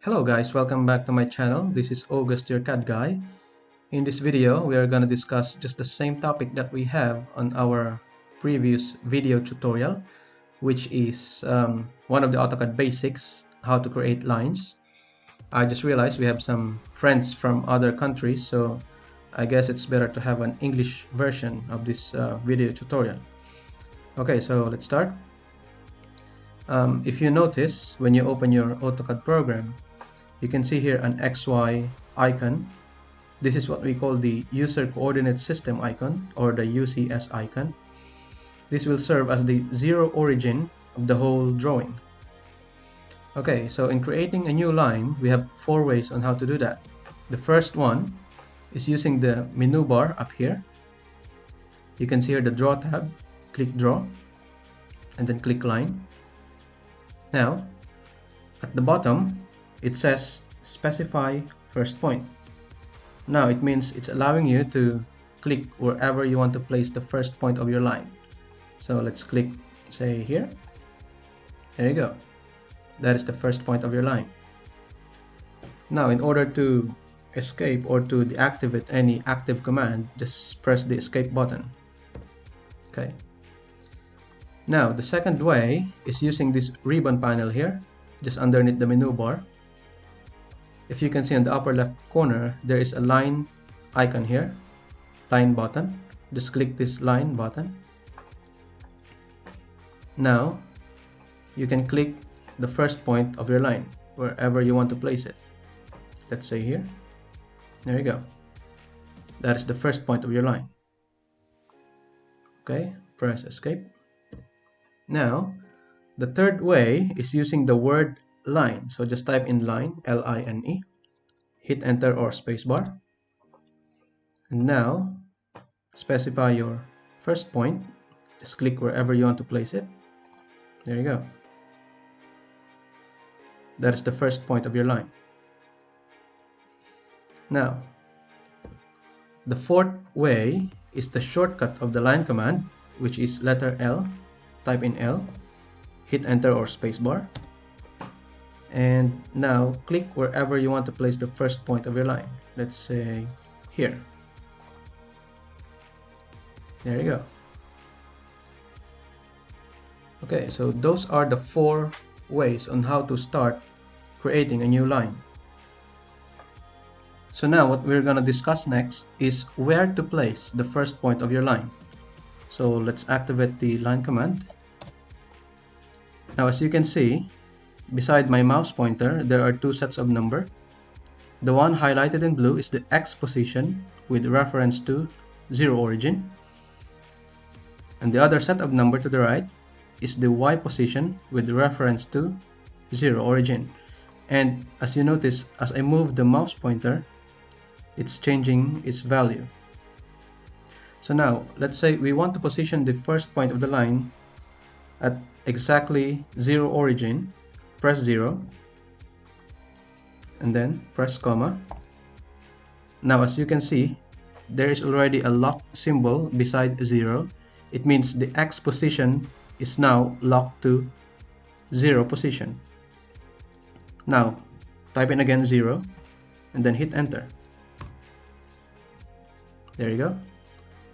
Hello guys, welcome back to my channel. This is August, your CAD guy. In this video, we are going to discuss just the same topic that we have on our previous video tutorial, which is one of the AutoCAD basics, how to create lines. I just realized we have some friends from other countries, so I guess it's better to have an English version of this video tutorial. Okay, so let's start. If you notice, when you open your AutoCAD program, you can see here an XY icon. This is what we call the User Coordinate System icon, or the UCS icon. This will serve as the zero origin of the whole drawing. Okay, so in creating a new line, we have four ways on how to do that. The first one is using the menu bar up here. You can see here the Draw tab, click Draw, and then click Line. Now, at the bottom, it says Specify First Point. Now it means it's allowing you to click wherever you want to place the first point of your line. So let's click, say, here. There you go. That is the first point of your line. Now, in order to escape or to deactivate any active command, just press the escape button. Okay. Now, the second way is using this ribbon panel here, just underneath the menu bar. If you can see in the upper left corner, there is a line icon here, line button. Just click this line button. Now, you can click the first point of your line, wherever you want to place it. Let's say here. There you go. That is the first point of your line. Okay, press escape. Now, the third way is using the word line. So just type in line, L-I-N-E, hit enter or spacebar. And now, specify your first point. Just click wherever you want to place it. There you go. That is the first point of your line. Now, the fourth way is the shortcut of the line command, which is letter L. Type in L, hit enter or spacebar. And now click wherever you want to place the first point of your line. Let's say here. There you go. Okay, so those are the four ways on how to start creating a new line. So now what we're going to discuss next is where to place the first point of your line. So let's activate the line command. Now as you can see, beside my mouse pointer, there are two sets of number. The one highlighted in blue is the X position with reference to zero origin. And the other set of number to the right is the Y position with reference to zero origin. And as you notice, as I move the mouse pointer, it's changing its value. So now, let's say we want to position the first point of the line at exactly zero origin. Press 0 and then press comma. Now as you can see, there is already a lock symbol beside 0. It means the X position is now locked to 0 position. Now type in again 0 and then hit enter. There you go.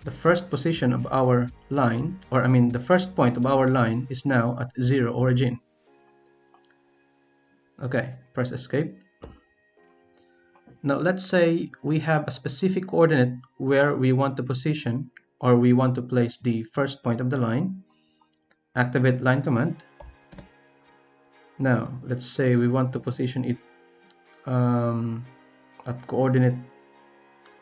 The first position of our line, the first point of our line is now at 0 origin. Okay, press escape. Now let's say we have a specific coordinate where we want to position or we want to place the first point of the line. Activate line command. Now let's say we want to position it at coordinate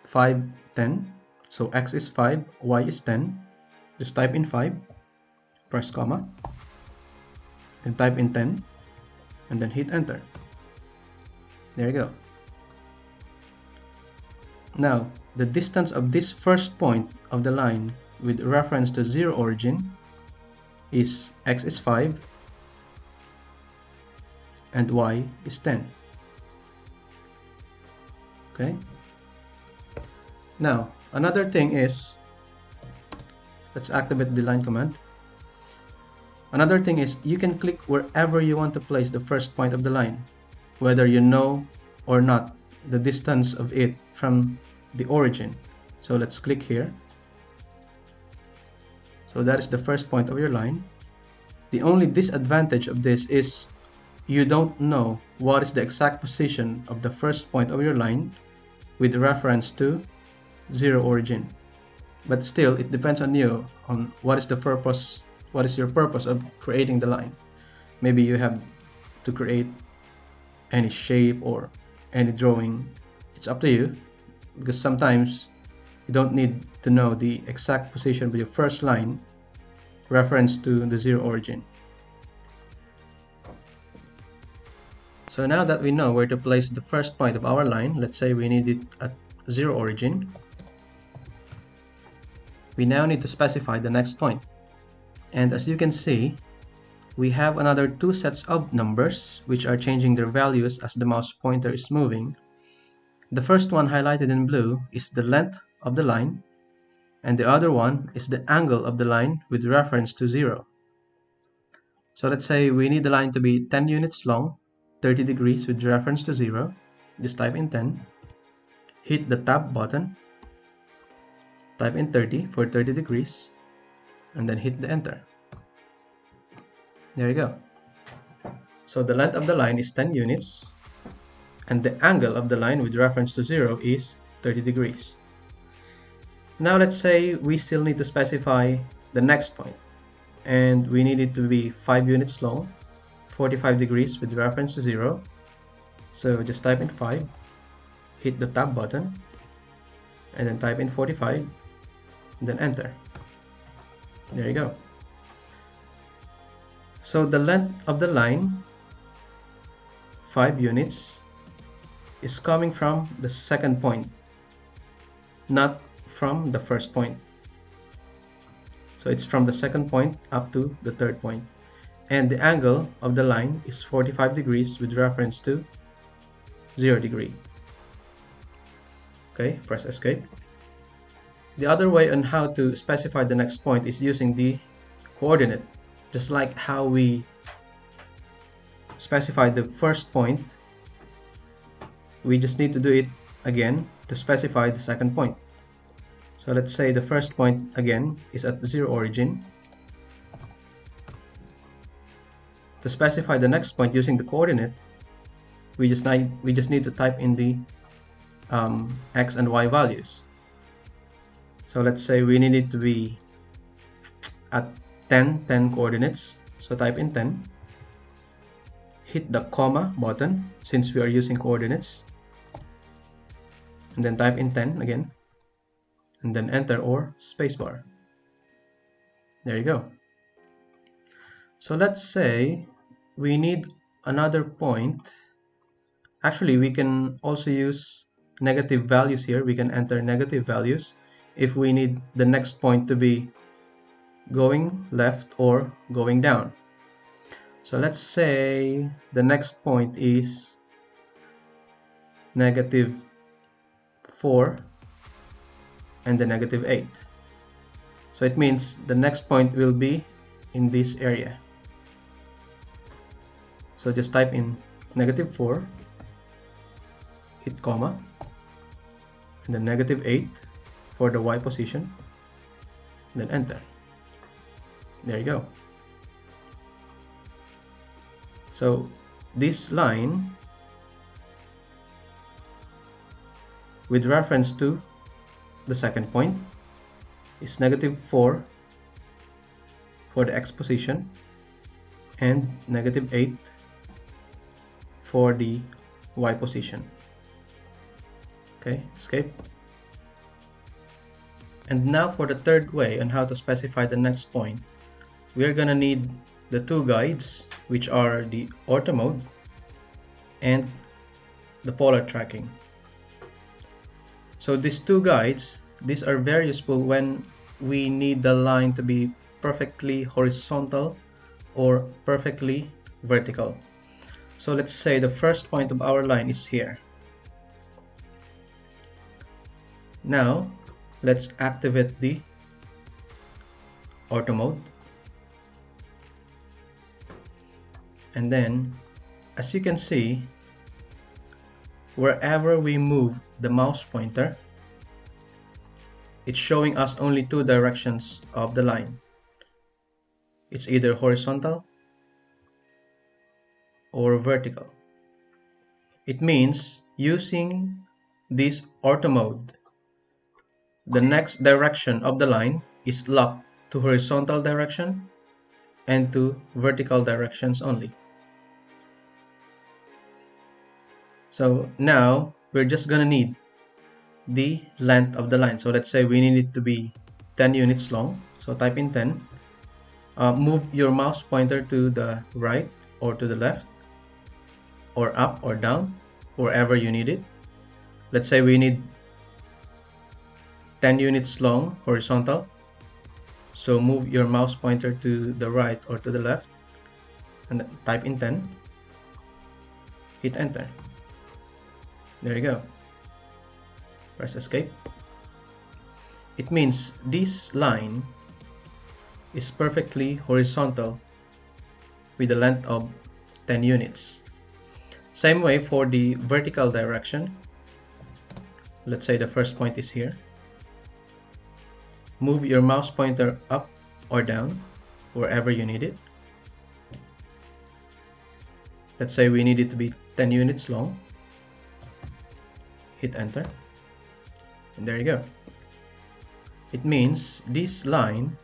5, 10. So X is 5, Y is 10. Just type in 5, press comma, and type in 10. And then hit enter. There you go. Now, the distance of this first point of the line with reference to zero origin is X is 5 and Y is 10. Okay. Now, another thing is, let's activate the line command. Another thing is you can click wherever you want to place the first point of the line. whether you know or not the distance of it from the origin. So let's click here. So that is the first point of your line. The only disadvantage of this is you don't know what is the exact position of the first point of your line with reference to zero origin. But still, it depends on you on what is your purpose of creating the line. Maybe you have to create any shape or any drawing. It's up to you, because sometimes you don't need to know the exact position of your first line reference to the zero origin. So now that we know where to place the first point of our line, let's say we need it at zero origin, we now need to specify the next point. And as you can see, we have another two sets of numbers which are changing their values as the mouse pointer is moving. The first one highlighted in blue is the length of the line, and the other one is the angle of the line with reference to 0. So let's say we need the line to be 10 units long, 30 degrees with reference to 0. Just type in 10, hit the tab button, type in 30 for 30 degrees, and then hit the enter. There you go. So the length of the line is 10 units, and the angle of the line with reference to 0 is 30 degrees. Now let's say we still need to specify the next point, and we need it to be 5 units long, 45 degrees with reference to 0. So just type in 5, hit the tab button, and then type in 45, and then enter. There you go. So the length of the line, 5 units, is coming from the second point, not from the first point. So it's from the second point up to the third point. And the angle of the line is 45 degrees with reference to 0 degree. Okay, press escape. The other way on how to specify the next point is using the coordinate. Just like how we specified the first point, we just need to do it again to specify the second point. So let's say the first point again is at 0 origin. To specify the next point using the coordinate, we just need to type in the x and y values. So let's say we need it to be at 10 coordinates. So type in 10, hit the comma button since we are using coordinates, and then type in 10 again, and then enter or spacebar. There you go. So let's say we need another point. Actually, we can also use negative values here. We can enter negative values if we need the next point to be going left or going down. So let's say the next point is -4 and the -8. So it means the next point will be in this area. So just type in -4, hit comma, and then -8 for the y position, then enter. There you go. So this line with reference to the second point is -4 for the x position and -8 for the y position. Okay, escape. And now for the third way on how to specify the next point, we're gonna need the two guides, which are the auto mode and the polar tracking. So these two guides, these are very useful when we need the line to be perfectly horizontal or perfectly vertical. So let's say the first point of our line is here. Now let's activate the auto mode, and then as you can see, wherever we move the mouse pointer, it's showing us only two directions of the line. It's either horizontal or vertical. It means using this ortho mode, the next direction of the line is locked to horizontal direction and to vertical directions only. So now we're just gonna need the length of the line. So let's say we need it to be 10 units long. So type in 10. Move your mouse pointer to the right or to the left or up or down, wherever you need it. Let's say we need 10 units long horizontal. So move your mouse pointer to the right or to the left and type in 10. Hit enter. There you go. Press escape. It means this line is perfectly horizontal with a length of 10 units. Same way for the vertical direction. Let's say the first point is here. Move your mouse pointer up or down, wherever you need it. Let's say we need it to be 10 units long. Hit enter. And there you go. It means this line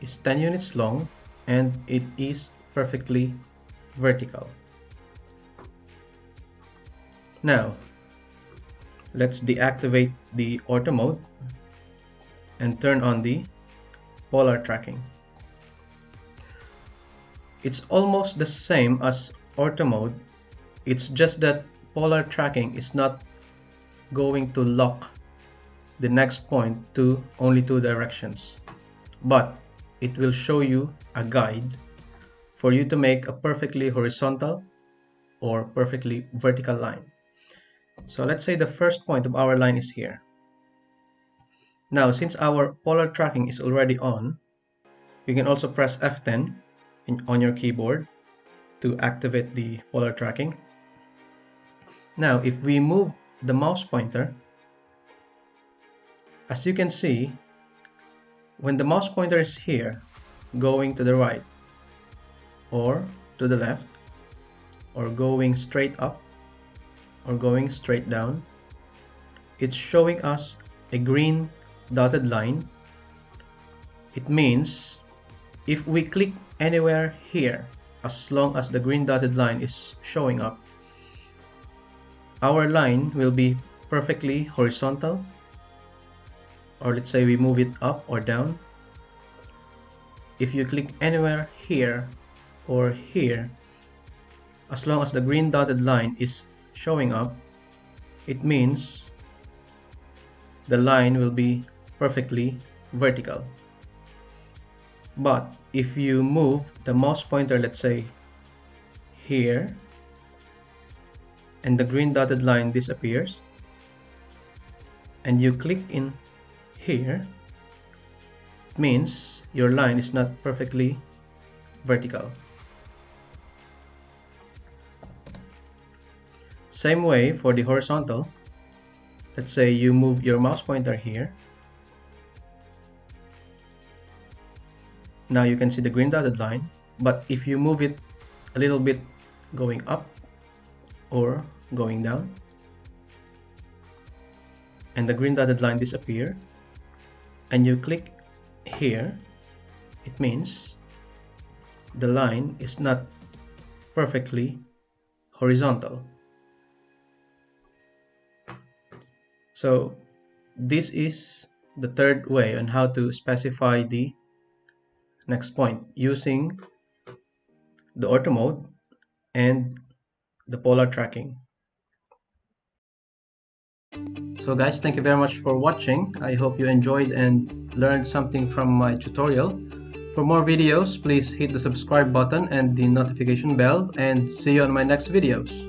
is 10 units long and it is perfectly vertical. Now, let's deactivate the ortho mode and turn on the polar tracking. It's almost the same as ortho mode. It's just that polar tracking is not going to lock the next point to only two directions, but it will show you a guide for you to make a perfectly horizontal or perfectly vertical line. So let's say the first point of our line is here. Now, since our polar tracking is already on, you can also press F10 on your keyboard to activate the polar tracking. Now, if we move the mouse pointer, as you can see, when the mouse pointer is here, going to the right or to the left, or going straight up or going straight down, it's showing us a green dotted line. It means if we click anywhere here, as long as the green dotted line is showing up, our line will be perfectly horizontal, or let's say we move it up or down. If you click anywhere here or here, as long as the green dotted line is showing up, it means the line will be perfectly vertical. But if you move the mouse pointer, let's say here, and the green dotted line disappears, and you click in here, it means your line is not perfectly vertical. Same way for the horizontal. Let's say you move your mouse pointer here. Now you can see the green dotted line, but if you move it a little bit going up or going down, and the green dotted line disappear, and you click here, it means the line is not perfectly horizontal. So this is the third way on how to specify the next point using the ortho mode and the polar tracking. So guys, thank you very much for watching. I hope you enjoyed and learned something from my tutorial. For more videos, please hit the subscribe button and the notification bell, and see you on my next videos.